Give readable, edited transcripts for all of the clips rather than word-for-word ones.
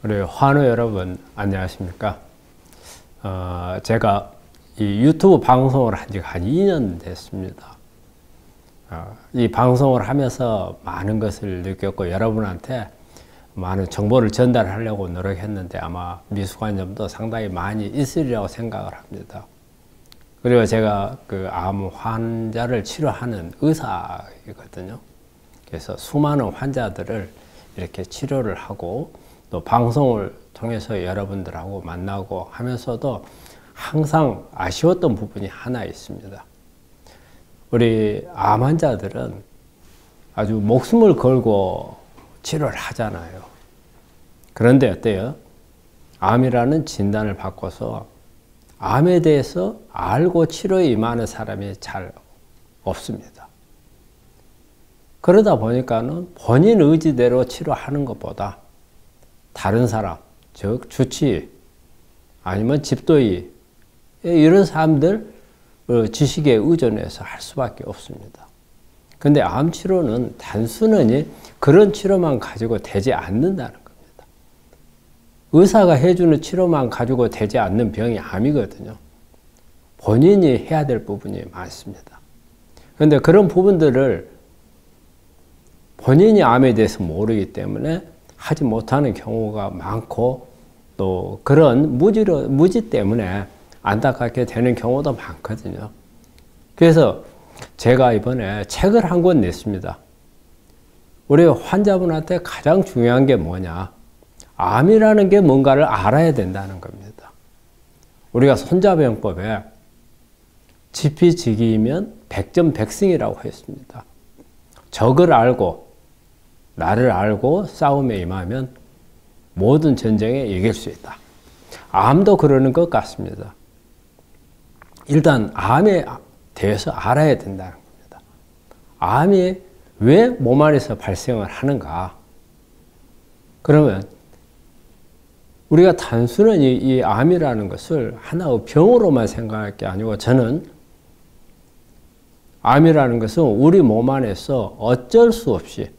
우리 환우 여러분 안녕하십니까? 제가 이 유튜브 방송을 한 지가 한 2년 됐습니다. 이 방송을 하면서 많은 것을 느꼈고 여러분한테 많은 정보를 전달하려고 노력했는데 아마 미숙한 점도 상당히 많이 있으리라고 생각을 합니다. 그리고 제가 그 암 환자를 치료하는 의사이거든요. 그래서 수많은 환자들을 이렇게 치료를 하고 또 방송을 통해서 여러분들하고 만나고 하면서도 항상 아쉬웠던 부분이 하나 있습니다. 우리 암 환자들은 아주 목숨을 걸고 치료를 하잖아요. 그런데 어때요? 암이라는 진단을 받고서 암에 대해서 알고 치료에 임하는 사람이 잘 없습니다. 그러다 보니까는 본인 의지대로 치료하는 것보다 다른 사람, 즉 주치의 아니면 집도의 이런 사람들 지식에 의존해서 할 수밖에 없습니다. 근데 암 치료는 단순히 그런 치료만 가지고 되지 않는다는 겁니다. 의사가 해주는 치료만 가지고 되지 않는 병이 암이거든요. 본인이 해야 될 부분이 많습니다. 그런데 그런 부분들을 본인이 암에 대해서 모르기 때문에 하지 못하는 경우가 많고 또 그런 무지 때문에 안타깝게 되는 경우도 많거든요. 그래서 제가 이번에 책을 한 권 냈습니다. 우리 환자분한테 가장 중요한 게 뭐냐? 암이라는 게 뭔가를 알아야 된다는 겁니다. 우리가 손자병법에 지피지기이면 백전백승이라고 했습니다. 적을 알고 나를 알고 싸움에 임하면 모든 전쟁에 이길 수 있다. 암도 그러는 것 같습니다. 일단 암에 대해서 알아야 된다는 겁니다. 암이 왜 몸 안에서 발생을 하는가? 그러면 우리가 단순히 이 암이라는 것을 하나의 병으로만 생각할 게 아니고 저는 암이라는 것은 우리 몸 안에서 어쩔 수 없이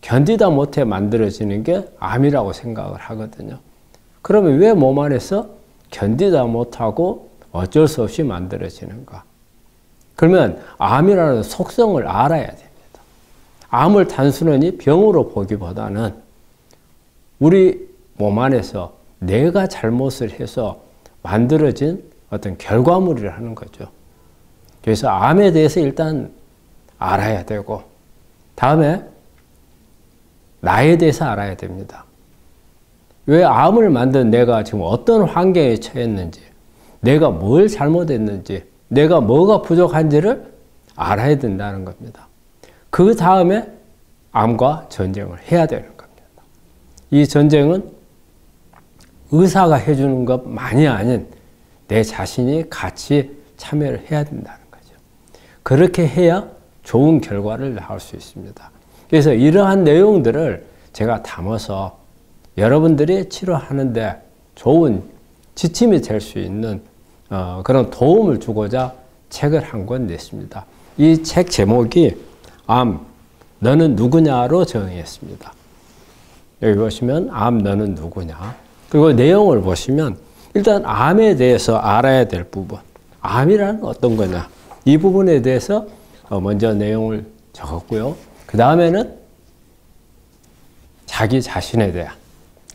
견디다 못해 만들어지는 게 암이라고 생각을 하거든요. 그러면 왜 몸 안에서 견디다 못하고 어쩔 수 없이 만들어지는가? 그러면 암이라는 속성을 알아야 됩니다. 암을 단순히 병으로 보기보다는 우리 몸 안에서 내가 잘못을 해서 만들어진 어떤 결과물이라는 거죠. 그래서 암에 대해서 일단 알아야 되고 다음에 나에 대해서 알아야 됩니다. 왜 암을 만든 내가 지금 어떤 환경에 처했는지, 내가 뭘 잘못했는지, 내가 뭐가 부족한지를 알아야 된다는 겁니다. 그 다음에 암과 전쟁을 해야 되는 겁니다. 이 전쟁은 의사가 해주는 것만이 아닌 내 자신이 같이 참여를 해야 된다는 거죠. 그렇게 해야 좋은 결과를 낳을 수 있습니다. 그래서 이러한 내용들을 제가 담아서 여러분들이 치료하는데 좋은 지침이 될 수 있는 그런 도움을 주고자 책을 한 권 냈습니다. 이 책 제목이 암, 너는 누구냐로 정했습니다. 여기 보시면 암, 너는 누구냐. 그리고 내용을 보시면 일단 암에 대해서 알아야 될 부분, 암이란 어떤 거냐. 이 부분에 대해서 먼저 내용을 적었고요. 그 다음에는 자기 자신에 대한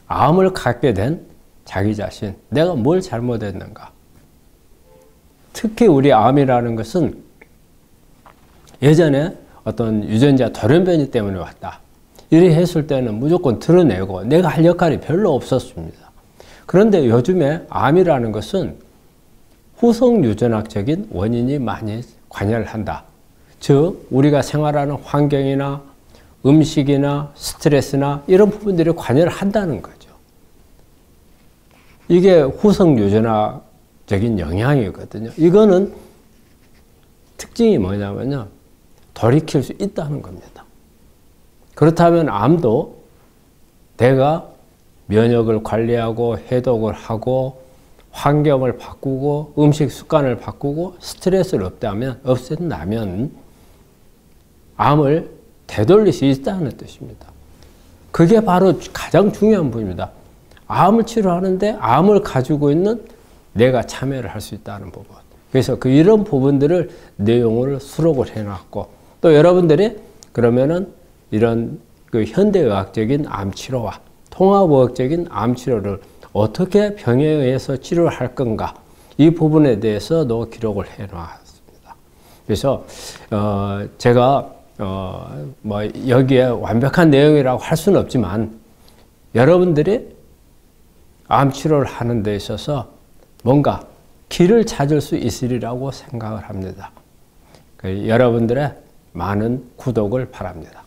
암을 갖게 된 자기 자신, 내가 뭘 잘못했는가. 특히 우리 암이라는 것은 예전에 어떤 유전자 돌연변이 때문에 왔다. 이렇게 했을 때는 무조건 드러내고 내가 할 역할이 별로 없었습니다. 그런데 요즘에 암이라는 것은 후속 유전학적인 원인이 많이 관여를 한다. 즉 우리가 생활하는 환경이나 음식이나 스트레스나 이런 부분들이 관여를 한다는 거죠. 이게 후속 유전학적인 영향이거든요. 이거는 특징이 뭐냐면요. 돌이킬 수 있다는 겁니다. 그렇다면 암도 내가 면역을 관리하고 해독을 하고 환경을 바꾸고 음식 습관을 바꾸고 스트레스를 없앤다면 암을 되돌릴 수 있다는 뜻입니다. 그게 바로 가장 중요한 부분입니다. 암을 치료하는데 암을 가지고 있는 내가 참여를 할 수 있다는 부분. 그래서 이런 부분들을 내용을 수록을 해놨고, 또 여러분들이 그러면은 이런 현대의학적인 암 치료와 통합의학적인 암 치료를 어떻게 병행해서 치료를 할 건가, 이 부분에 대해서도 기록을 해놨습니다. 그래서 제가 뭐 여기에 완벽한 내용이라고 할 수는 없지만, 여러분들이 암 치료를 하는 데 있어서 뭔가 길을 찾을 수 있으리라고 생각을 합니다. 여러분들의 많은 구독을 바랍니다.